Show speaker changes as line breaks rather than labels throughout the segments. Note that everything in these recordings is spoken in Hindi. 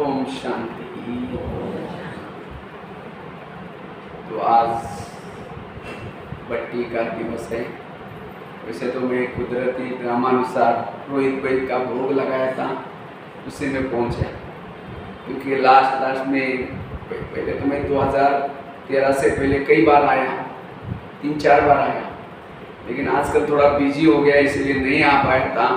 ओम शांति। तो आज बट्टी का दिवस है। वैसे तो मैं कुदरती ड्रामानुसार रोहित भाई का भोग लगाया था, उसी में पहुंचा, क्योंकि लास्ट में पहले तो मैं 2013 से पहले कई बार आया, 3-4 बार आया, लेकिन आजकल थोड़ा बिजी हो गया इसलिए नहीं आ पाया था।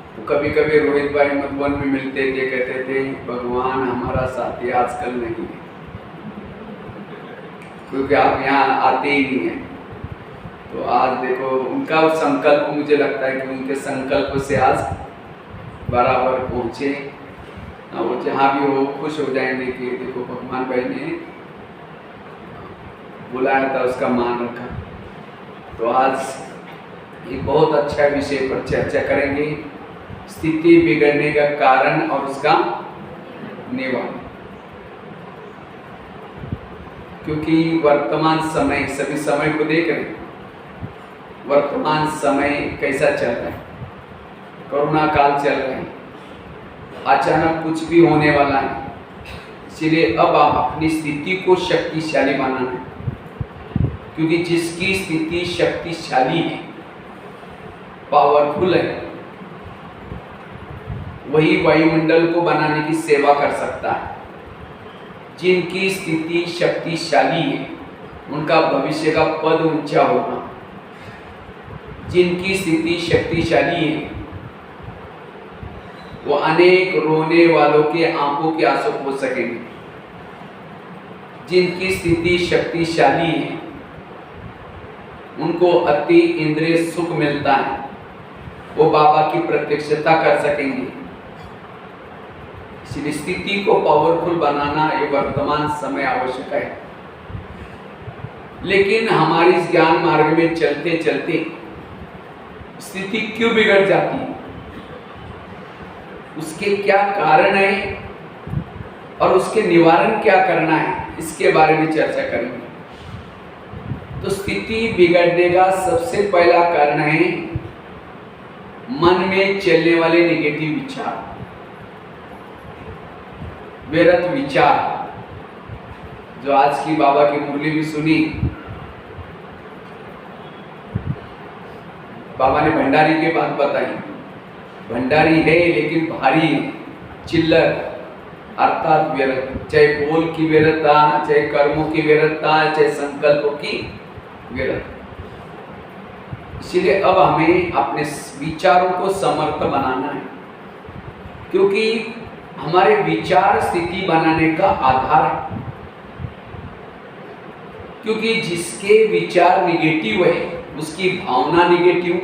तो कभी कभी रोहित भाई मधुबन में मिलते थे, कहते थे भगवान हमारा साथी आजकल नहीं है, क्योंकि आप यहाँ आते ही नहीं हैं। तो आज देखो उनका संकल्प, मुझे लगता है कि उनके संकल्प से आज बराबर पहुँचे। वो जहाँ भी हो खुश हो जाएंगे कि देखो भगवान भाई ने बुलाया था, उसका मान रखा। तो आज एक बहुत अच्छा विषय पर चर्चा करेंगे, स्थिति बिगड़ने का कारण और उसका निवारण। क्योंकि वर्तमान समय, सभी समय को देख रहे हैं, वर्तमान समय कैसा चल रहा है, कोरोना काल चल रहा है, अचानक कुछ भी होने वाला है। इसलिए अब आप अपनी स्थिति को शक्तिशाली बनाना है, क्योंकि जिसकी स्थिति शक्तिशाली है, पावरफुल है, वही वायुमंडल को बनाने की सेवा कर सकता है। जिनकी स्थिति शक्तिशाली है उनका भविष्य का पद ऊंचा होगा। जिनकी स्थिति शक्तिशाली है वो अनेक रोने वालों के आंखों के आंसू पोंछ सकेंगे। जिनकी स्थिति शक्तिशाली है उनको अति इंद्रिय सुख मिलता है, वो बाबा की प्रत्यक्षता कर सकेंगे। इसलिए स्थिति को पावरफुल बनाना ये वर्तमान समय आवश्यक है। लेकिन हमारी इस ज्ञान मार्ग में चलते चलते स्थिति क्यों बिगड़ जाती है, उसके क्या कारण है और उसके निवारण क्या करना है, इसके बारे में चर्चा करेंगे। तो स्थिति बिगड़ने का सबसे पहला कारण है मन में चलने वाले नेगेटिव विचार, व्यर्थ विचार। जो आज की बाबा की मुरली भी सुनी, बाबा ने भंडारी की बात बताई। भंडारी है लेकिन भारी है, चिल्लर अर्थात व्यर्थ, चाहे बोल की व्यर्थता, चाहे कर्मों की व्यर्थता, चाहे संकल्पों की व्यर्थता। इसलिए अब हमें अपने विचारों को समर्थ बनाना है, क्योंकि हमारे विचार स्थिति बनाने का आधार है। क्योंकि जिसके विचार निगेटिव है उसकी भावना निगेटिव,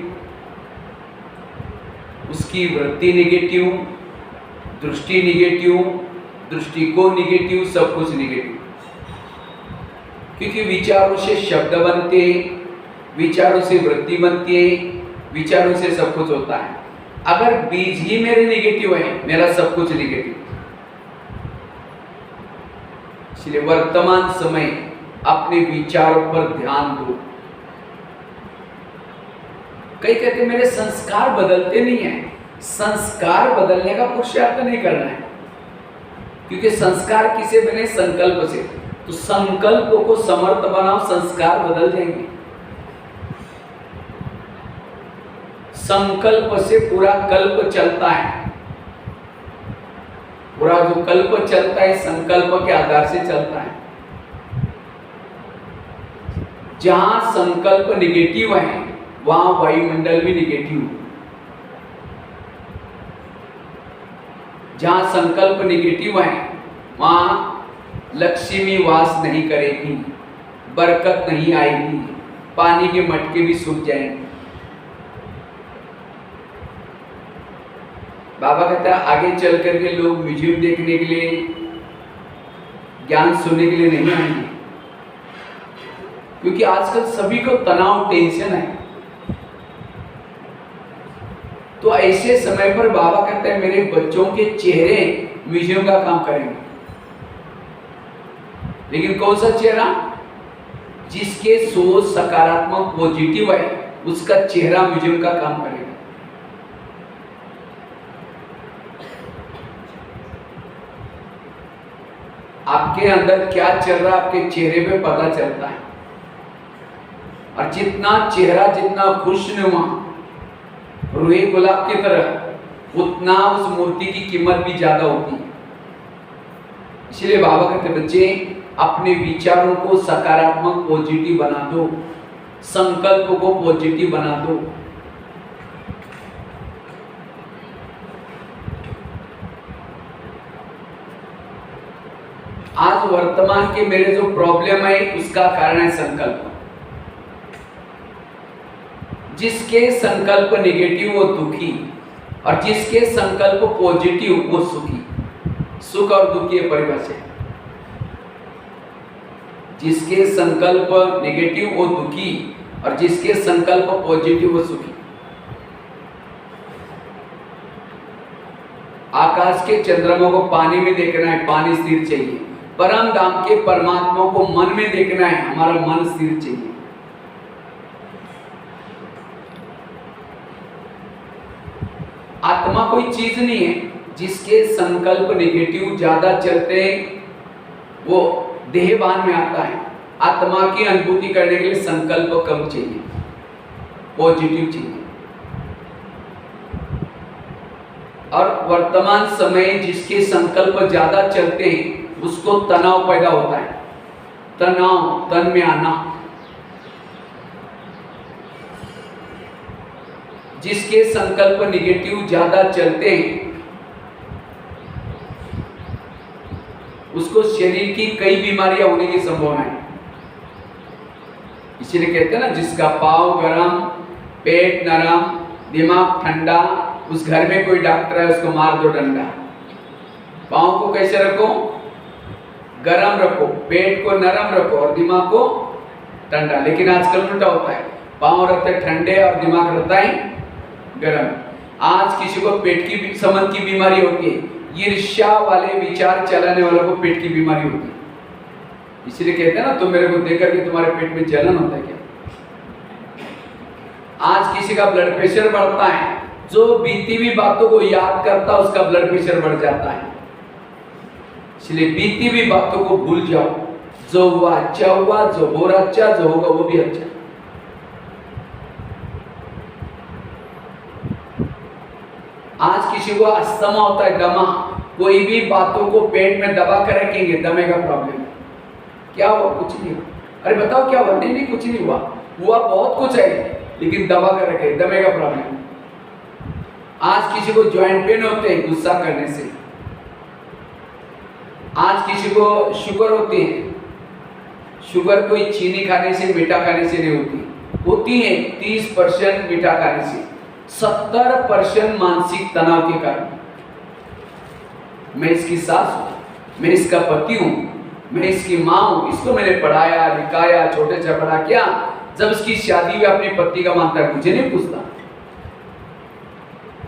उसकी वृत्ति निगेटिव, दृष्टि निगेटिव, दृष्टिकोण निगेटिव, सब कुछ निगेटिव। क्योंकि विचारों से शब्द बनते, विचारों से वृत्ति बनती है, विचारों से सब कुछ होता है। अगर बीज ही मेरे निगेटिव है, मेरा सब कुछ निगेटिव। इसलिए वर्तमान समय अपने विचारों पर ध्यान दो। कई कहते मेरे संस्कार बदलते नहीं है। संस्कार बदलने का पुरुषार्थ नहीं करना है, क्योंकि संस्कार किसे बने? संकल्प से। तो संकल्प को समर्थ बनाओ, संस्कार बदल जाएंगे। संकल्प से पूरा कल्प चलता है। पूरा जो कल्प चलता है संकल्प के आधार से चलता है। जहां संकल्प निगेटिव है वहां वायुमंडल भी निगेटिव। जहां संकल्प निगेटिव है वहां लक्ष्मी वास नहीं करेगी, बरकत नहीं आएगी, पानी के मटके भी सूख जाएंगे। बाबा कहता है आगे चल करके लोग म्यूजियम देखने के लिए, ज्ञान सुनने के लिए नहीं आएंगे, क्योंकि आजकल सभी को तनाव, टेंशन है। तो ऐसे समय पर बाबा कहते हैं मेरे बच्चों के चेहरे म्यूजियम का काम करेंगे। लेकिन कौन सा चेहरा? जिसके सोच सकारात्मक पॉजिटिव है उसका चेहरा म्यूजियम का काम करेगा। आपके अंदर क्या चल रहा है आपके चेहरे पे पता चलता है। और जितना चेहरा जितना खुशनुमा रूहे गुलाब की तरह, उतना उस मूर्ति की कीमत भी ज्यादा होती है। इसलिए बाबा कहते बच्चे अपने विचारों को सकारात्मक पॉजिटिव बना दो, संकल्प को पॉजिटिव बना दो। आज वर्तमान के मेरे जो प्रॉब्लम है उसका कारण है संकल्प। जिसके संकल्प नेगेटिव वो दुखी, और जिसके संकल्प पॉजिटिव वो सुखी। सुख और दुख की परिभाषा। जिसके संकल्प नेगेटिव वो दुखी, और जिसके संकल्प पॉजिटिव वो सुखी। आकाश के चंद्रमा को पानी में देखना है, पानी स्थिर चाहिए। परम धाम के परमात्मा को मन में देखना है, हमारा मन स्थिर चाहिए। आत्मा कोई चीज नहीं है। जिसके संकल्प नेगेटिव ज्यादा चलते हैं वो देहभान में आता है। आत्मा की अनुभूति करने के लिए संकल्प कम चाहिए, पॉजिटिव चाहिए। और वर्तमान समय जिसके संकल्प ज्यादा चलते हैं उसको तनाव पैदा होता है। तनाव, तन में आना। जिसके संकल्प नेगेटिव ज्यादा चलते हैं उसको शरीर की कई बीमारियां होने की संभावना है। इसीलिए कहते हैं ना, जिसका पाँव गरम, पेट नरम, दिमाग ठंडा, उस घर में कोई डॉक्टर है उसको मार दो डंडा। पाँव को कैसे रखो? गरम रखो, पेट को नरम रखो और दिमाग को ठंडा। लेकिन आजकल उल्टा होता है, पाँव रहते ठंडे और दिमाग रहता है गरम। आज किसी को पेट की संबंध की बीमारी होती है, ईर्ष्या वाले विचार चलाने वालों को पेट की बीमारी होती है। इसलिए कहते हैं ना, तुम मेरे को देख करके तुम्हारे पेट में जलन होता है क्या? आज किसी का ब्लड प्रेशर बढ़ता है, जो बीती हुई बातों को याद करता है उसका ब्लड प्रेशर बढ़ जाता है। इसलिए बीती हुई बातों को भूल जाओ। जो हुआ अच्छा हुआ, जो हो रहा अच्छा, जो होगा वो भी अच्छा। आज किसी को अस्थमा होता है, दमा, कोई भी बातों को पेट में दबा कर रखेंगे, दमे का प्रॉब्लम। क्या हुआ? कुछ नहीं हुआ। अरे बताओ क्या हुआ? नहीं, कुछ नहीं हुआ। हुआ बहुत कुछ है, लेकिन दबा कर रखे, दमे का प्रॉब्लम। आज किसी को जॉइंट पेन होते हैं गुस्सा करने से। आज किसी को शुगर होती है। शुगर कोई चीनी खाने से, मीठा खाने से नहीं होती है 30% मीठा खाने से, 70% मानसिक तनाव के कारण। मैं इसकी सास हूं, मैं इसका पति हूं, मैं इसकी माँ हूं, इसको मैंने पढ़ाया लिखाया, छोटे से बड़ा किया। जब इसकी शादी हुई अपने पति का मानता है, मुझे नहीं पूछता।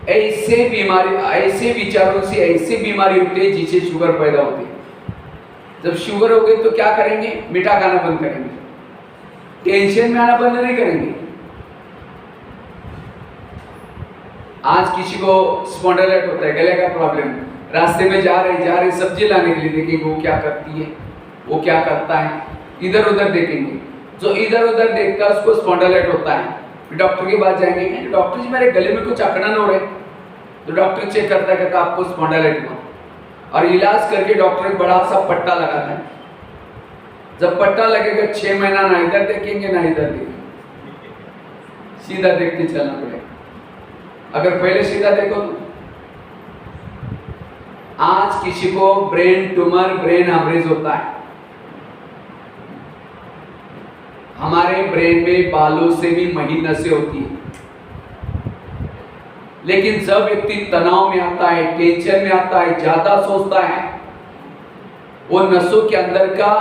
ऐसे बीमारी, ऐसे विचारों से ऐसी बीमारी होती है जिससे शुगर पैदा होती है। जब शुगर हो गई तो क्या करेंगे? मीठा खाना बंद करेंगे, टेंशन में आना बंद नहीं करेंगे। आज किसी को स्पॉन्डिलाइटिस होता है, गले का प्रॉब्लम, रास्ते में जा रहे सब्जी लाने के लिए देखेंगे वो क्या करती है, वो क्या करता है, इधर उधर देखेंगे। जो इधर उधर देखता है उसको स्पॉन्डिलाइटिस होता है। फिर डॉक्टर के पास जाएंगे, डॉक्टर जी मेरे गले में कुछ अकड़न हो रहा है। तो डॉक्टर चेक करता है, कहता आपको स्पॉन्डिलाइटिस हुआ, और इलाज करके डॉक्टर एक बड़ा सा पट्टा लगाता है। जब पट्टा लगेगा 6 महीना ना इधर देखेंगे ना इधर देखेंगे, सीधा देखते चलना पड़ेगा। अगर पहले सीधा देखो तो आज किसी को ब्रेन ट्यूमर, ब्रेन हेमरेज होता है। हमारे ब्रेन में बालों से भी महीन नसें होती है। लेकिन जब व्यक्ति तनाव में आता है, टेंशन में आता है, ज्यादा सोचता है, वो नसों के अंदर का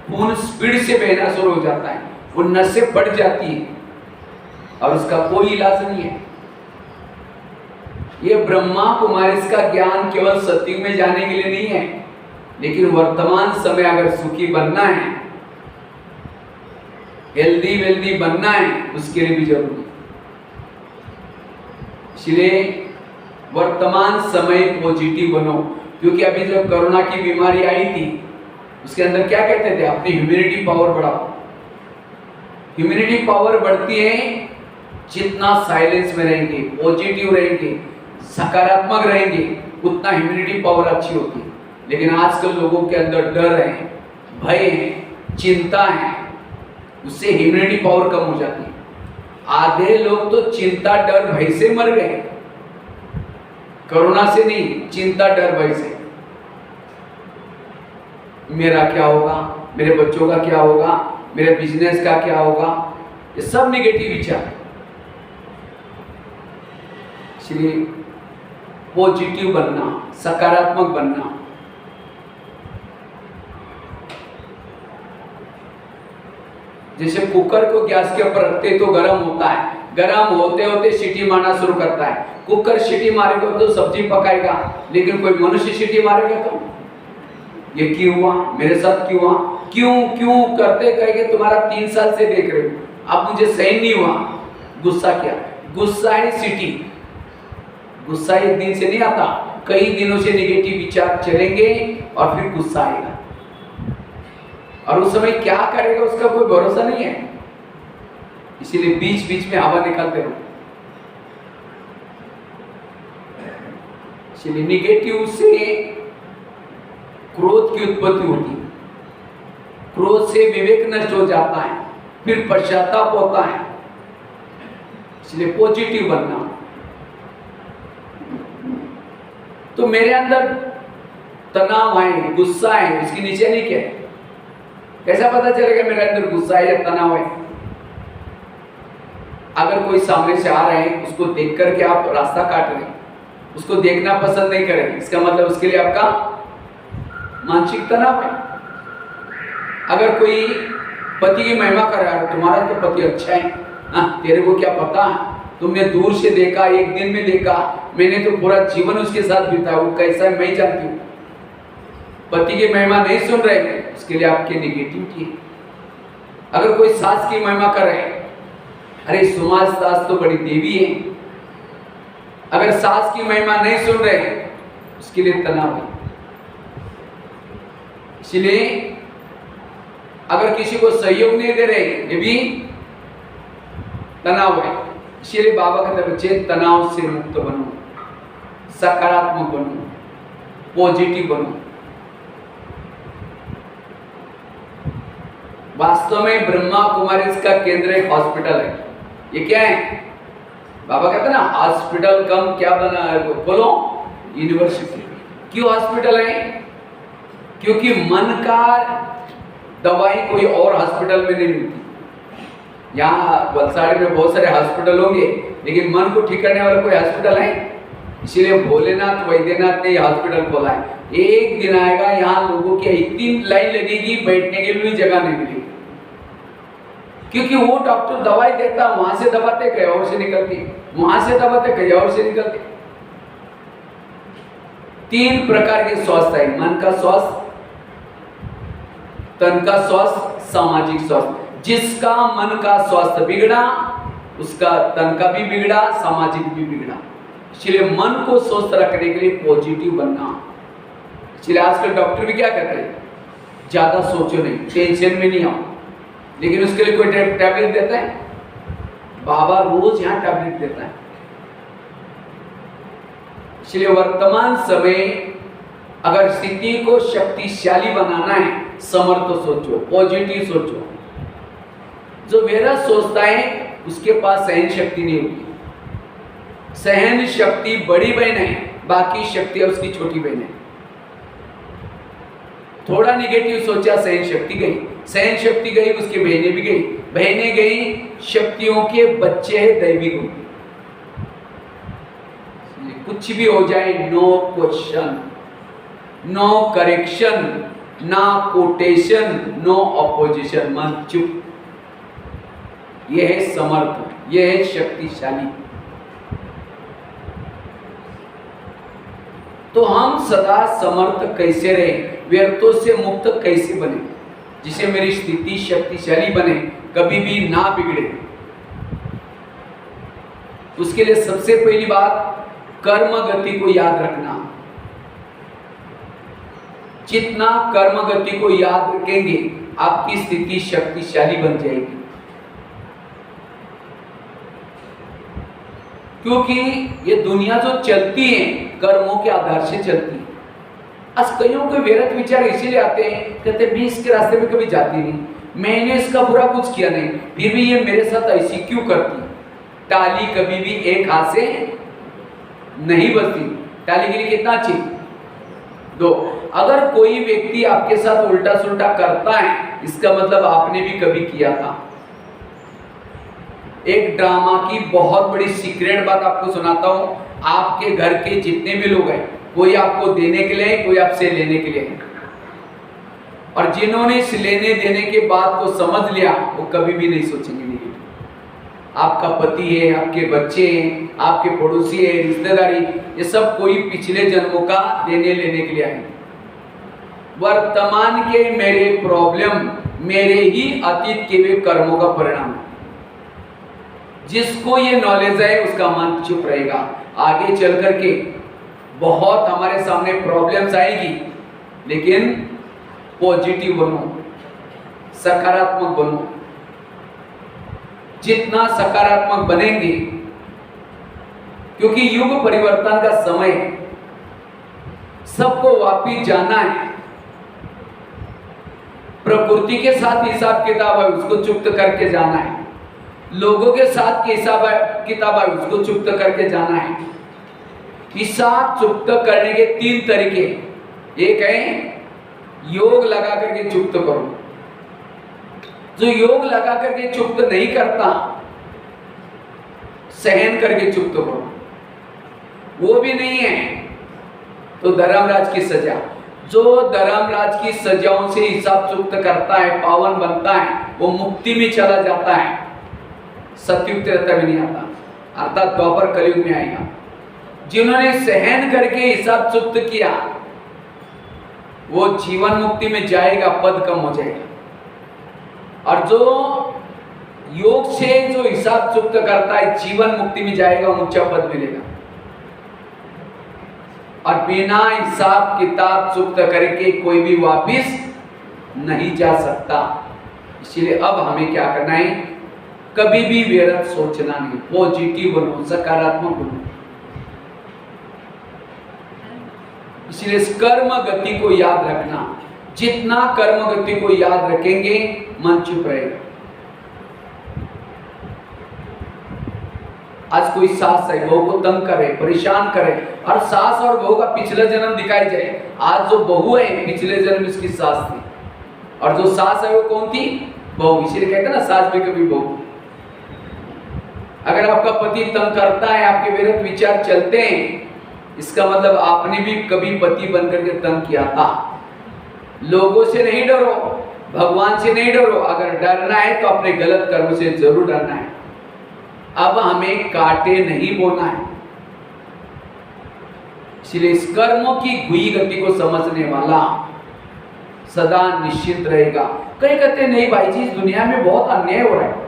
खून स्पीड से बहना शुरू हो जाता है, वो नसें बढ़ जाती है और उसका कोई इलाज नहीं है। ये ब्रह्मा कुमारी का ज्ञान केवल सतयुग में जाने के लिए नहीं है, लेकिन वर्तमान समय अगर सुखी बनना है, हेल्दी वेल्दी बनना है, उसके लिए भी जरूरी है। इसलिए वर्तमान समय पॉजिटिव बनो, क्योंकि अभी जब कोरोना की बीमारी आई थी उसके अंदर क्या कहते थे, अपनी ह्यूमिनिटी पावर बढ़ाओ। ह्यूमिनिटी पावर बढ़ती है जितना साइलेंस में रहेंगे, पॉजिटिव रहेंगे, सकारात्मक रहेंगे, उतना ह्यूमिनिटी पावर अच्छी होती है। लेकिन आजकल लोगों के अंदर डर है, भय है, चिंता है, उससे ह्यूमिनिटी पावर कम हो जाती है। आधे लोग तो चिंता डर भय से मर गए, कोरोना से नहीं, चिंता डर भय से। मेरा क्या होगा, मेरे बच्चों का क्या होगा, मेरे बिजनेस का क्या होगा, ये सब निगेटिव विचार। इसलिए पॉजिटिव बनना, सकारात्मक बनना। जैसे कुकर को गैस के ऊपर रखते तो गर्म होता है, गर्म होते होते सीटी मारना शुरू करता है। कुकर सीटी मारेगा तो सब्जी पकाएगा, लेकिन कोई मनुष्य सीटी मारेगा तो ये क्यों हुआ, मेरे साथ क्यों हुआ, क्यों क्यों करते कहेंगे तुम्हारा 3 साल से देख रहे हो, अब मुझे सहन नहीं हुआ। गुस्सा क्या, गुस्सा है सीटी। गुस्सा एक दिन से नहीं आता, कई दिनों से निगेटिव विचार चलेंगे और फिर गुस्सा आएगा, और उस समय क्या करेगा उसका कोई भरोसा नहीं है। इसीलिए बीच बीच में हवा निकालते रहो। इसलिए निगेटिव से क्रोध की उत्पत्ति होती है, क्रोध से विवेक नष्ट हो जाता है, फिर पश्चाताप होता है। इसलिए पॉजिटिव बनना। तो मेरे अंदर तनाव है, गुस्सा है, इसकी नीचे नहीं क्या है? कैसा पता चलेगा मेरे अंदर गुस्सा है या तनाव है? अगर कोई सामने से आ रहे हैं, उसको देख करके आप रास्ता काट रहे हैं, उसको देखना पसंद नहीं करें, इसका मतलब उसके लिए आपका मानसिक तनाव है। अगर कोई पति की महिमा कर रहा है, तुम्हारा तो पति अच्छा है, तेरे को क्या पता, तुमने दूर से देखा, एक दिन में देखा, मैंने तो पूरा जीवन उसके साथ बिताया, वो कैसा है मैं जानती हूँ। पति की महिमा नहीं सुन रहे, उसके लिए आपकी नेगेटिविटी है। अगर कोई सास की महिमा कर रहे हैं, अरे सुमाज सास तो बड़ी देवी है, अगर सास की महिमा नहीं सुन रहे उसके लिए तनाव है। इसलिए अगर किसी को सहयोग नहीं दे रहे, ये भी तनाव है। इसलिए बाबा कहते बच्चे तनाव से मुक्त बनो, सकारात्मक बनो, पॉजिटिव बनो। वास्तव में ब्रह्मा कुमारी इसका केंद्र एक हॉस्पिटल है। ये क्या है? बाबा कहते हैं ना, हॉस्पिटल कम क्या बना है, बोलो यूनिवर्सिटी। क्यों हॉस्पिटल है? क्योंकि मन का दवाई कोई और हॉस्पिटल में नहीं मिलती। यहाँ वलसाड़ में बहुत सारे हॉस्पिटल होंगे, लेकिन मन को ठीक करने वाला कोई हॉस्पिटल है? इसीलिए भोलेनाथ वैद्यनाथ ने हॉस्पिटल खोला है। एक दिन आएगा यहाँ लोगों की इतनी लाइन लगेगी, बैठने के लिए जगह नहीं मिलेगी, क्योंकि वो डॉक्टर दवाई देता, वहां से दबाते कहीं और से निकलती, वहां से दबाते कहीं और से निकलती। 3 प्रकार के स्वास्थ्य है, मन का स्वास्थ्य, तन का स्वास्थ्य, सामाजिक स्वास्थ्य। जिसका मन का स्वास्थ्य बिगड़ा, उसका तन का भी बिगड़ा, सामाजिक भी बिगड़ा। इसलिए मन को स्वस्थ रखने के लिए पॉजिटिव बनना। इसलिए आजकल डॉक्टर भी क्या कहते हैं, ज्यादा सोचो नहीं, टेंशन में नहीं आओ, लेकिन उसके लिए कोई टैबलेट देता है? बाबा रोज यहाँ टैबलेट देता है। इसलिए वर्तमान समय अगर स्थिति को शक्तिशाली बनाना है, समर्थ सोचो, पॉजिटिव सोचो। जो मेरा सोचता है उसके पास सहन शक्ति नहीं होगी। सहन शक्ति बड़ी बहन है, बाकी शक्तियां उसकी छोटी बहन है। थोड़ा निगेटिव सोचा, सहन शक्ति गई, सहन शक्ति गई, उसकी बहनें भी गई, बहनें गई, शक्तियों के बच्चे है दैवी गुण। कुछ भी हो जाए, नो क्वेश्चन, नो करेक्शन, ना कोटेशन, नो ऑपोजिशन, मन चुप। यह है समर्थ, यह है शक्तिशाली। तो हम सदा समर्थ कैसे रहे, व्यर्थों से मुक्त कैसे बने, जिसे मेरी स्थिति शक्तिशाली बने, कभी भी ना बिगड़े। उसके लिए सबसे पहली बात कर्म गति को याद रखना। जितना कर्म गति को याद रखेंगे आपकी स्थिति शक्तिशाली बन जाएगी। क्योंकि ये दुनिया जो चलती है कर्मों के आधार से चलती है। आज कईयों के व्यर्थ विचार इसीलिए आते हैं, कहते मैं इसके रास्ते में कभी जाती नहीं, मैंने इसका बुरा कुछ किया नहीं, फिर भी ये मेरे साथ ऐसी क्यों करती। टाली कभी भी एक हाथ से नहीं बजती, टाली के लिए कितना चाहिए? दो। अगर कोई व्यक्ति आपके साथ उल्टा सुल्टा करता है, इसका मतलब आपने भी कभी किया था। एक ड्रामा की बहुत बड़ी सीक्रेट बात आपको सुनाता हूं। आपके घर के जितने भी लोग हैं, कोई आपको देने के लिए है, कोई आपसे लेने के लिए है। और जिन्होंने इस लेने देने के बात को समझ लिया, वो कभी भी नहीं सोचेंगे नहीं। आपका पति है, आपके बच्चे हैं, आपके पड़ोसी है, रिश्तेदारी, ये सब कोई पिछले जन्मों का देने लेने के लिए आए। वर्तमान के मेरे प्रॉब्लम मेरे ही अतीत के वे कर्मों का परिणाम है। जिसको ये नॉलेज है उसका मन चुप रहेगा। आगे चल करके बहुत हमारे सामने प्रॉब्लम्स आएगी, लेकिन पॉजिटिव बनो, सकारात्मक बनो। जितना सकारात्मक बनेंगे, क्योंकि युग परिवर्तन का समय, सबको वापिस जाना है। प्रकृति के साथ हिसाब किताब है, उसको चुप्त करके जाना है। लोगों के साथ के हिसाब किताब है, उसको चुप्त करके जाना है। हिसाब चुप्त करने के 3 तरीके, एक है योग लगा करके चुप्त करो। जो योग लगा करके चुप्त नहीं करता, सहन करके चुप्त करो, वो भी नहीं है तो धर्मराज की सजा। जो धर्मराज की सजाओं से हिसाब चुप्त करता है, पावन बनता है, वो मुक्ति में चला जाता है, सतयुग त्रेता भी नहीं आता, अर्थात द्वापर कलयुग में आएगा। जिन्होंने सहन करके हिसाब चुप्त किया, वो जीवन मुक्ति में जाएगा, पद कम हो जाएगा। और जो योग से जो हिसाब चुप्त करता है, जीवन मुक्ति में जाएगा, ऊंचा पद मिलेगा। और बिना हिसाब किताब चुप्त करके कोई भी वापिस नहीं जा सकता। इसलिए अब हमें क्या करना है? कभी भी व्यर्थ सोचना नहीं, पॉजिटिव बनो, सकारात्मक बनो। इसलिए इस कर्म गति को याद रखना। जितना कर्म गति को याद रखेंगे, मन चुप रहेगा। आज कोई सास है, बहू को तंग करे, परेशान करे, और सास और बहू का पिछला जन्म दिखाई जाए। आज जो बहू है, पिछले जन्म इसकी सास थी, और जो सास है वो कौन थी? बहू। इसलिए कहते हैं ना, सास भी कभी बहू। अगर आपका पति तंग करता है, आपके विरुद्ध विचार चलते हैं, इसका मतलब आपने भी कभी पति बनकर के तंग किया था। लोगों से नहीं डरो, भगवान से नहीं डरो। अगर डरना है तो अपने गलत कर्म से जरूर डरना है। अब हमें कांटे नहीं बोना है। इसलिए इस कर्मों की गुई गति को समझने वाला सदा निश्चिंत रहेगा। कई कहते नहीं भाई जी, इस दुनिया में बहुत अन्याय हो रहा है,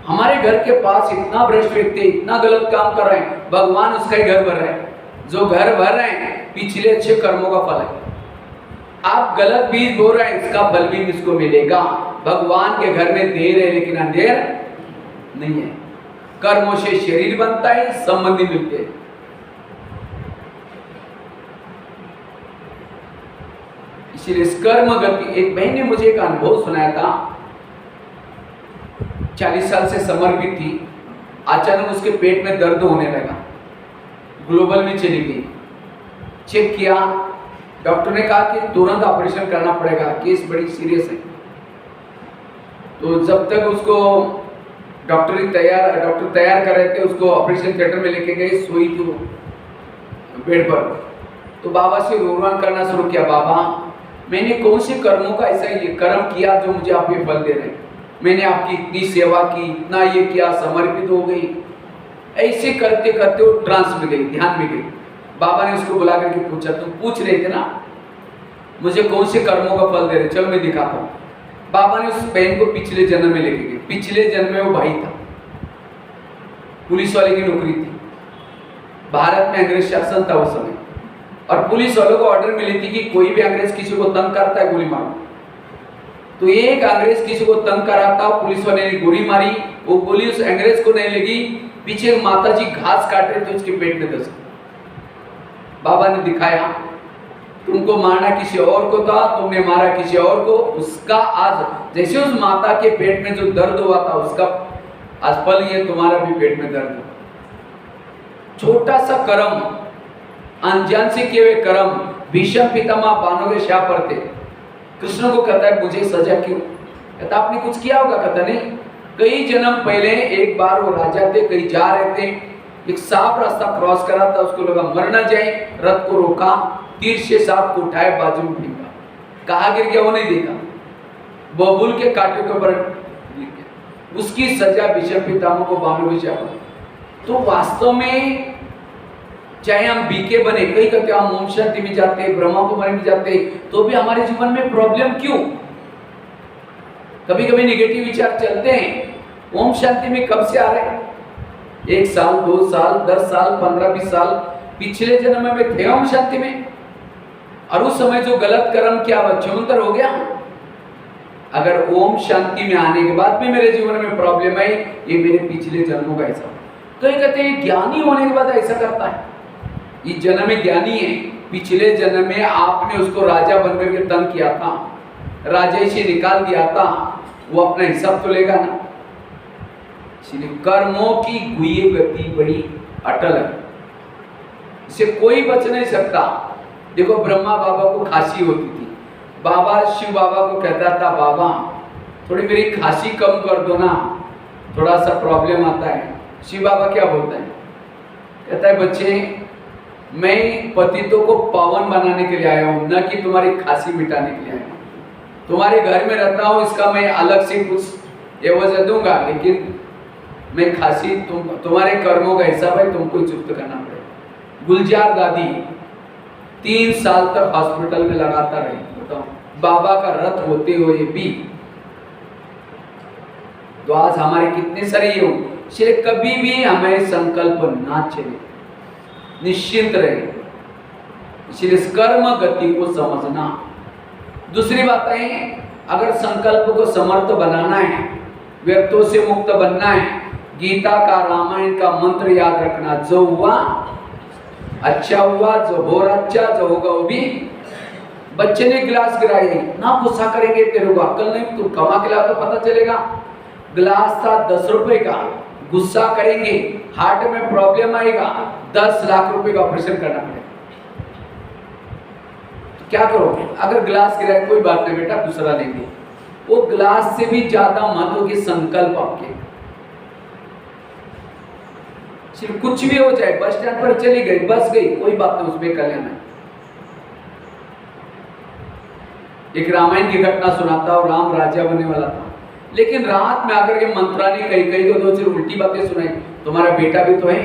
हमारे घर के पास इतना भ्रष्ट व्यक्ति इतना गलत काम कर रहे हैं, भगवान उसका ही घर भर रहे हैं। जो घर भर रहे हैं, पिछले अच्छे कर्मों का फल है। आप गलत बीज बो रहे हैं, इसका फल भी इसको मिलेगा। भगवान के घर में देर है, लेकिन अंधेर नहीं है। कर्मों से शरीर बनता है, संबंधी मिलते हैं। इसलिए इस कर्म गति, एक बहन ने मुझे एक अनुभव सुनाया था। 40 साल से समर्पित थी, अचानक उसके पेट में दर्द होने लगा, ग्लोबल में चली गई। चेक किया, डॉक्टर ने कहा कि तुरंत ऑपरेशन करना पड़ेगा, केस बड़ी सीरियस है। तो जब तक उसको डॉक्टर तैयार कर रहे थे, उसको ऑपरेशन थिएटर में लेके गए, सोई थी वो बेड पर। तो बाबा से रोना करना शुरू किया, बाबा मैंने कौन से कर्मों का ऐसा ये कर्म किया जो मुझे आप ये फल दे रहे हैं? मैंने आपकी इतनी सेवा की, इतना ये किया, समर्पित हो गई। ऐसे करते करते वो ट्रांस में गई, ध्यान में गई। बाबा ने उसको बुला करके पूछा, तुम पूछ रहे थे ना मुझे कौन से कर्मों का फल दे रहे, चलो मैं दिखाता हूँ। बाबा ने उस बहन को पिछले जन्म में लेके गए। पिछले जन्म में वो भाई था, पुलिस वाले की नौकरी थी, भारत में अंग्रेज शासन था उस समय। और पुलिस वालों को ऑर्डर मिली थी कि कोई भी अंग्रेज किसी को तंग करता है गोली मारो। तो एक अंग्रेज किसी को तंग कराता, पुलिस वाले ने गोली मारी, वो गोली उस अंग्रेज को नहीं लगी, पीछे माता जी घास काट रहे थे, उसके पेट में दस्त। बाबा ने दिखाया तुमको मारना किसी और को था, तुमने मारा किसी और को, उसका आज जैसे उस माता के पेट में जो दर्द हुआ था उसका आज फल ये तुम्हारा भी पेट में दर्द हुआ। छोटा सा कर्म, अनजान से किए हुए कर्म, भीष्म पितामह बानों के शाप पर थे। कृष्ण को कहता है मुझे सजा क्यों? कहता आपने कुछ किया होगा? कहता नहीं, कई जन्म पहले एक बार वो राजा थे, कहीं जा रहे थे, एक सांप रास्ता क्रॉस करा था, उसको लगा मर ना जाए, रथ को रोका, तीर से सांप को उठाए, बाजू में फेंका, कहाँ गिर गया वो नहीं देखा, बबूल के कांटे के ऊपर गिर गया। उसकी सजा भीष्म पितामह को बानों के शाप पर। तो वास्तव में चाहे हम बीके बने, कई कहते हम ओम शांति में जाते, ब्रह्मा कुमारी में जाते, तो भी हमारे जीवन में प्रॉब्लम क्यों? कभी कभी नेगेटिव विचार चलते हैं। ओम शांति में कब से आ रहे हैं? 1 साल, 2 साल, 10 साल, 15-20 साल पिछले जन्म में थे ओम शांति में, और उस समय जो गलत कर्म किया वह चमत्कार हो गया। अगर ओम शांति में आने के बाद भी मेरे जीवन में प्रॉब्लम आई, ये मेरे पिछले जन्मों का ऐसा। तो ये कहते हैं ज्ञानी होने के बाद ऐसा करता है, इस जन्म में ज्ञानी है, पिछले जन्म में आपने उसको राजा बनकर के तंग किया था, राजा से निकाल दिया था, वो अपना हिसाब तो लेगा ना। इसलिए कर्मों की गुई गति बड़ी अटल है, इसे कोई बच नहीं सकता। देखो ब्रह्मा बाबा को खांसी होती थी, बाबा शिव बाबा को कहता था बाबा थोड़ी मेरी खांसी कम कर दो ना, थोड़ा सा प्रॉब्लम आता है। शिव बाबा क्या बोलता है? कहता है बच्चे मैं पतितों को पावन बनाने के लिए आया हूँ, न कि तुम्हारी खांसी मिटाने के लिए आया हूँ। तुम्हारे घर में रहता हूँ, इसका मैं अलग से कुछ एवज दूंगा, लेकिन मैं खांसी तुम्हारे कर्मों का हिसाब है, तुमको चुप्त करना पड़ेगा। गुलजार दादी 3 साल तक हॉस्पिटल में लगातार रही, बताओ, बाबा का रथ होते हुए भी। तो आज हमारे कितने सारे ये हो, इसलिए कभी भी हमें संकल्प ना चले, निश्चिंत रहे। इसलिए कर्म गति को समझना। दूसरी बात है, अगर संकल्प को समर्थ बनाना है, व्यर्थों से मुक्त बनना है, गीता का, रामायण का मंत्र याद रखना, जो हुआ अच्छा हुआ, जो हो रहा अच्छा, जो होगा वो भी। बच्चे ने गिलास गिराई, ना गुस्सा करेंगे, तेरे को अक्ल नहीं, तू कमा के ला तो पता चलेगा। गिलास था 10 रुपए का, गुस्सा करेंगे, हार्ट में प्रॉब्लम आएगा, 10 लाख रुपए का ऑपरेशन करना पड़ेगा। तो क्या करोगे? अगर गिलास गिराए कोई बात नहीं बेटा, दूसरा लेंगे। वो गिलास से भी ज्यादा महत्व के संकल्प आपके। सिर्फ कुछ भी हो जाए, बस स्टैंड पर चली गई, बस गई, कोई बात नहीं, उसमें कल्याण है। एक रामायण की घटना सुनाता हूं। राम राजा बनने वाला था, लेकिन रात में आकर के मंत्रानी कई को 2 सिर्फ उल्टी बातें सुनाई। तुम्हारा बेटा भी तो है,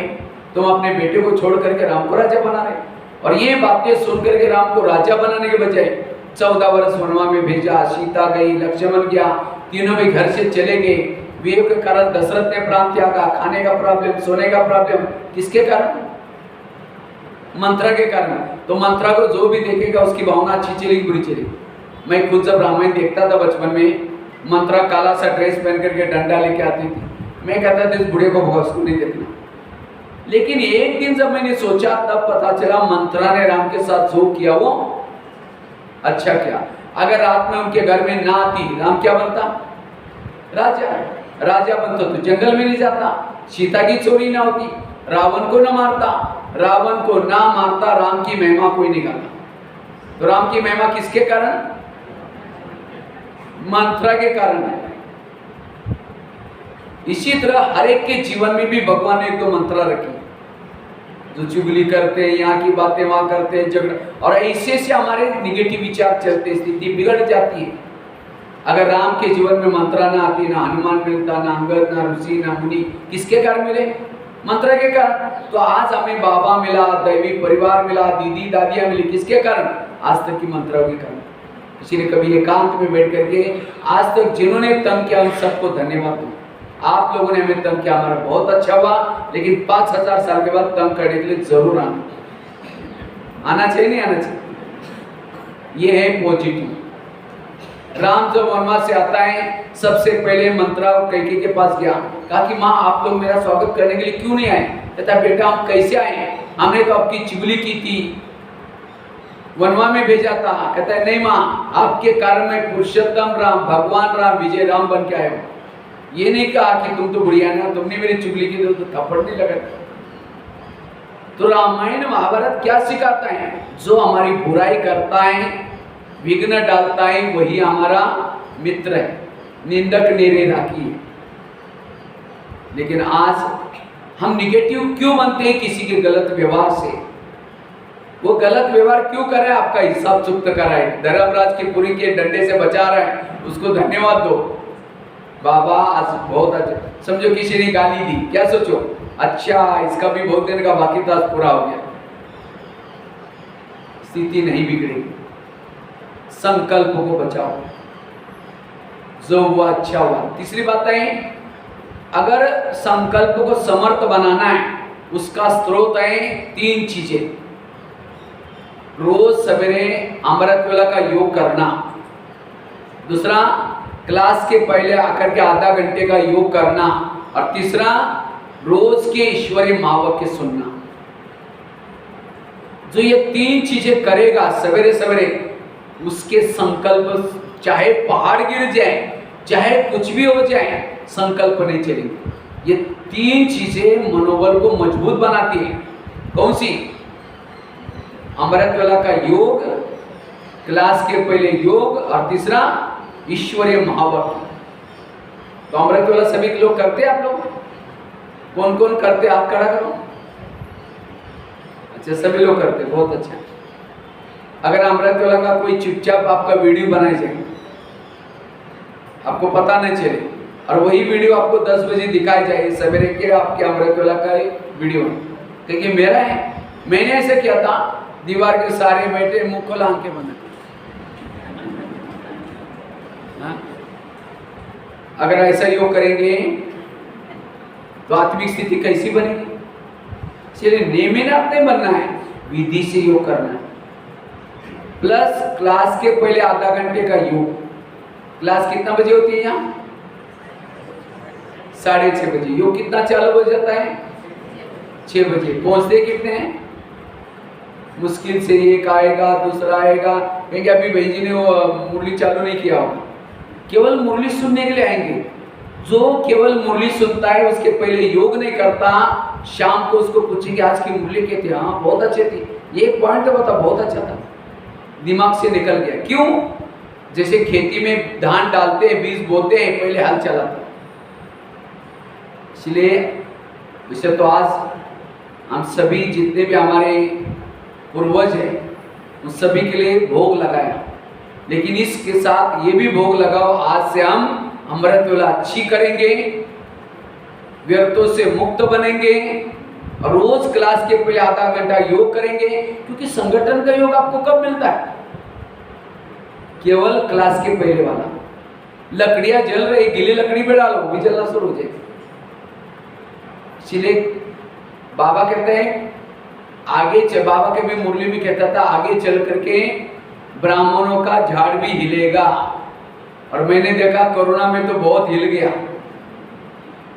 तुम अपने बेटे को छोड़ करके राम को राजा बना रहे। और ये बातें सुन करके राम को राजा बनाने के बजाय 14 वर्ष वनवा में भेजा, सीता गई, लक्ष्मण गया, तीनों भी घर से चले गए। वियोग के कारण दशरथ ने प्राण त्यागा, खाने का प्रॉब्लम, सोने का प्रॉब्लम, किसके कारण? मंत्रा के कारण। तो मंत्रा को जो भी देखेगा उसकी भावना अच्छी चलेगी बुरी चलेगी। मैं खुद जब रामायण देखता था बचपन में, मंत्रा काला सा ड्रेस पहन करके डंडा लेके आती थी, मैं कहता था इस बूढ़े को भगवान को नहीं देखना। लेकिन एक दिन जब मैंने सोचा तब पता चला मंत्रा ने राम के साथ जो किया वो अच्छा किया। अगर रात में उनके घर में ना आती, राम क्या बनता? राजा। राजा बनता तो जंगल में नहीं जाता, सीता की चोरी ना होती, रावण को ना मारता, रावण को ना मारता, राम की महिमा कोई नहीं गाता। तो राम की महिमा किसके कारण? मंत्रा के कारण है। इसी तरह हर एक के जीवन में भी भगवान ने 2 मंत्रा रखी, जो चुगली करते हैं, यहाँ की बातें वहां करते हैं, झगड़ा, और ऐसे से हमारे निगेटिव विचार चलते, स्थिति बिगड़ जाती है। अगर राम के जीवन में मंत्रा ना आती, ना हनुमान मिलता, ना अंगद, ना ऋषि, ना मुनि, किसके कारण मिले? मंत्र के कारण। तो आज हमें बाबा मिला, दैवी परिवार मिला, दीदी दादियां मिली, किसके कारण? आज तक की मंत्रों के कारण। इसीलिए कभी एकांत में बैठ करके आज तक जिन्होंने तंग किया उन सबको धन्यवाद दूं। आप लोगों ने हमें तंग किया, हमारा बहुत अच्छा हुआ, लेकिन 5000 साल के बाद तंग करने के लिए जरूर आना। आना चाहिए नहीं आना चाहिए? ये है पॉजिटिव। राम जब वनवास से आता है सबसे पहले मंत्रा और कैकेयी के पास गया, कहा कि माँ आप लोग मेरा स्वागत करने के लिए क्यों नहीं आए? कहता बेटा हम कैसे आए, हमने तो आपकी चुगली की थी, वनवा में भेजा था। कहता है नहीं माँ, आपके कारण में पुरुषोत्तम राम, भगवान राम, विजय राम बन के आए हो। ये नहीं कहा कि तुम तो बुढ़िया ना, तुमने मेरी चुगली की तो थप्पड़ नहीं लगा। तो रामायण महाभारत क्या सिखाता है? जो हमारी बुराई करता है, विघ्न डालता है, वही हमारा मित्र है, निंदक नेरे राखी है। लेकिन आज हम निगेटिव क्यों बनते हैं किसी के गलत व्यवहार से? वो गलत व्यवहार क्यों कर रहा है? आपका हिसाब चुक्त कर रहा है, धर्मराज की पुरी के डंडे से बचा रहा है, उसको धन्यवाद दो। बाबा आज बहुत अच्छा, समझो किसी ने गाली दी, क्या सोचो? अच्छा इसका भी बहुत दिन का बाकी था, पूरा हो गया। स्थिति नहीं बिगड़ेगी। संकल्प को बचाओ, जो हुआ अच्छा हुआ। तीसरी बात है, अगर संकल्प को समर्थ बनाना है, उसका स्रोत है 3 चीजें। रोज सवेरे अमृत वेला का योग करना, दूसरा क्लास के पहले आकर के आधा घंटे का योग करना, और तीसरा रोज के ईश्वरीय महावाक्य सुनना। जो ये 3 चीजें करेगा सवेरे सवेरे, उसके संकल्प चाहे पहाड़ गिर जाए, चाहे कुछ भी हो जाए, संकल्प नहीं चलेंगे। ये 3 चीजें मनोबल को मजबूत बनाती है। कौन सी? अमृत वेला का योग, क्लास के पहले योग, और तीसरा ईश्वरीय महावाक्य। तो अमृत वेला सभी लोग करते हैं? आप लोग कौन कौन करते? हाथ खड़ा करो। अच्छा सभी लोग करते, बहुत अच्छा। अगर अमृत वेला का कोई चुपचाप आपका वीडियो बनाए जाए, आपको पता नहीं चले, और वही वीडियो आपको 10 बजे दिखाई जाए सवेरे के आपके अमृत वेला का वीडियो, क्योंकि मेरा है, मैंने ऐसे किया था, दीवार के सारे बैठे मुंह खोला आंखें बंद। अगर ऐसा योग करेंगे तो आत्मिक स्थिति कैसी बनेगी? चलिए नियमित आपने बनना है, विधि से योग करना है, प्लस क्लास के पहले आधा घंटे का योग। क्लास कितना बजे होती है यहाँ? 6:30 बजे। योग कितना चालू हो जाता है? 6 बजे। पहुंचते कितने हैं? मुश्किल से एक आएगा, दूसरा आएगा, क्योंकि अभी भाई जी ने वो मुरली चालू नहीं किया होगा, केवल मुरली सुनने के लिए आएंगे। जो केवल मुरली सुनता है, उसके पहले योग नहीं करता, शाम को उसको पूछेंगे आज की मुरली क्या थी? हाँ बहुत अच्छी थी, ये पॉइंट बता, बहुत अच्छा था, दिमाग से निकल गया। क्यों? जैसे खेती में धान डालते हैं, बीज बोते हैं, पहले हल चलाते हैं। इसलिए वैसे तो आज हम सभी जितने भी हमारे पूर्वज हैं, उन सभी के लिए भोग लगाया, लेकिन इसके साथ ये भी भोग लगाओ, आज से हम अमृत वेला अच्छी करेंगे, व्यर्थों से मुक्त बनेंगे, और रोज क्लास के पहले आधा घंटा योग करेंगे। क्योंकि संगठन का योग आपको कब मिलता है? केवल क्लास के पहले वाला। लकड़ियां जल रही, गीली लकड़ी पे डालो, भी जलना शुरू हो जाएगी। इसलिए बाबा कहते हैं आगे बाबा के भी मुरली में कहता था, आगे चल करके ब्राह्मणों का झाड़ भी हिलेगा। और मैंने देखा कोरोना में तो बहुत हिल गया,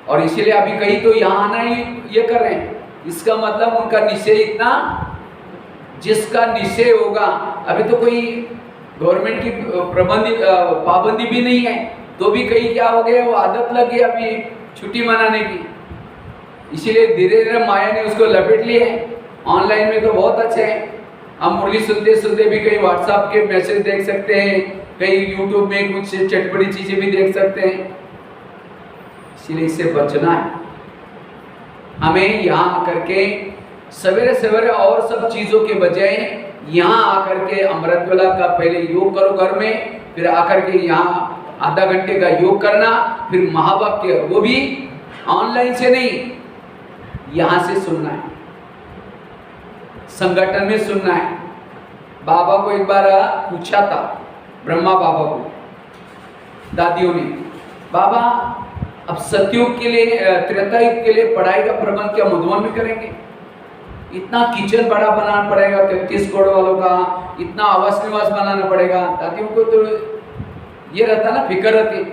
और इसीलिए अभी कहीं तो यहाँ आना ही ये कर रहे हैं। इसका मतलब उनका निश्चय इतना, जिसका निश्चय होगा, अभी तो कोई गवर्नमेंट की पाबंदी भी नहीं है, तो भी कहीं क्या हो गया, वो आदत लग गई अभी छुट्टी मनाने की। इसीलिए धीरे धीरे माया ने उसको लपेट लिए। ऑनलाइन में तो बहुत अच्छे हैं, हम मुरली सुनते सुनते भी कहीं व्हाट्सएप के मैसेज देख सकते हैं, कहीं यूट्यूब में कुछ चटपटी चीजें भी देख सकते हैं। इसलिए इससे बचना है हमें। यहाँ आकर के सवेरे सवेरे और सब चीजों के बजाय यहाँ आकर के अमृत वेला का पहले योग करो घर में, फिर आकर के यहाँ आधा घंटे का योग करना, फिर महावाक्य, वो भी ऑनलाइन से नहीं, यहाँ से सुनना है, संगठन में सुनना है। बाबा को एक बार पूछा था, ब्रह्मा बाबा को, दादियों ने, बाबा अब सतयुग के लिए, त्रेता युग के लिए पढ़ाई का प्रबंध क्या मधुबन में करेंगे? इतना किचन बड़ा बनाना पड़ेगा 33 करोड़ वालों का, इतना आवास निवास बनाना पड़ेगा। दादियों को तो ये रहता ना, फिक्र रहती।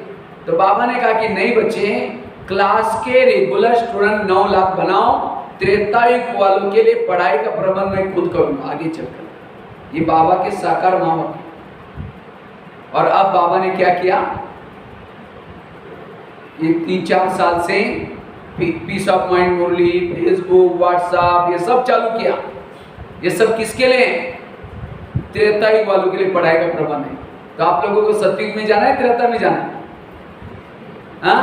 तो बाबा ने कहा कि नहीं बच्चे, क्लास के रेगुलर स्टूडेंट 9 लाख बनाओ, त्रेता युग वालों के लिए पढ़ाई का प्रबंध मैं खुद करूंगा आगे चलकर। ये बाबा के साकार मामला। और अब बाबा ने क्या किया, ये 3-4 साल से peace of mind Murli, Facebook, WhatsApp ये सब चालू किया। ये सब किसके लिए? त्रेता युग वालों के लिए पढ़ाई का प्रबंध है। तो आप लोगों को सतयुग में जाना है, त्रेता में जाना है? हाँ,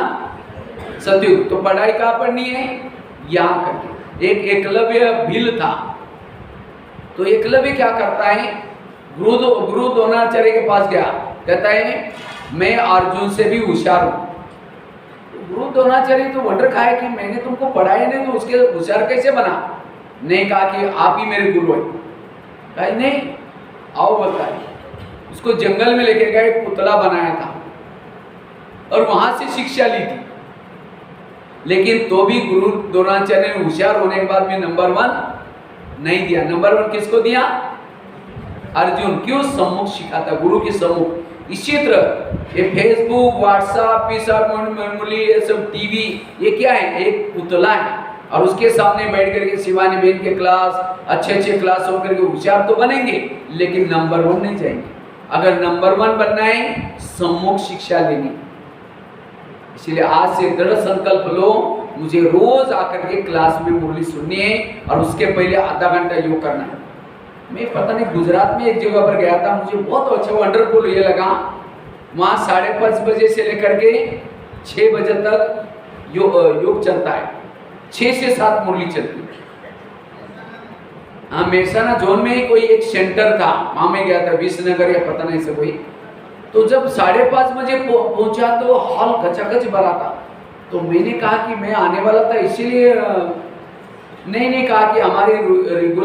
सतयुग। तो पढ़ाई कहाँ पढ़नी है? यहाँ करके। एक एकलव्य भील था, तो एकलव्य क्या करता है, गुरु द्रोणाचार्य के पास गया, कहता है मैं अर्जुन से भी होशियार हूँ। गुरु द्रोणाचार्य तो वंडर खाए कि मैंने तुमको पढ़ाया नहीं तो उसके होशियार कैसे बना? नहीं कहा कि आप ही मेरे गुरु हैं। कहा नहीं, आओ बताइए। उसको जंगल में लेके गए, पुतला बनाया था और वहां से शिक्षा ली थी। लेकिन तो भी गुरु द्रोणाचार्य ने होशियार होने के बाद में नंबर 1 नहीं दिया। नंबर 1 किसको दिया? अर्जुन। क्यों? सम्मुख सिखाता, गुरु के सम्मुख। इसी तरह ये Facebook, WhatsApp, peace of mind, ये सब टीवी, ये क्या है? एक पुतला है। और उसके सामने बैठ करके शिवानी बहन के क्लास, अच्छे क्लास होकर के होशियार तो बनेंगे, लेकिन नंबर 1 नहीं जाएंगे। अगर नंबर 1 बनना है, सम्मुख शिक्षा लेनी। इसलिए आज से दृढ़ संकल्प लो, मुझे रोज आकर के क्लास में मुरली सुननी है और उसके पहले आधा घंटा योग करना है। मैं पता नहीं गुजरात में एक जगह पर गया था, मुझे बहुत अच्छा वंडरफुल ये लगा। वहाँ 5:30 बजे से लेकर के 6 बजे तक योग चलता है। 6 से 7 मुरली चलती है। हाँ, मेहसाना जोन में ही कोई एक सेंटर था, वहाँ में गया था, विसनगर या पता नहीं से कोई। तो जब 5:30 बजे पहुंचा तो हॉल खचाखच भरा था। तो मैंने कहा कि मैं आने वाला था, इसीलिए नहीं कहा कि हमारी रेगुलर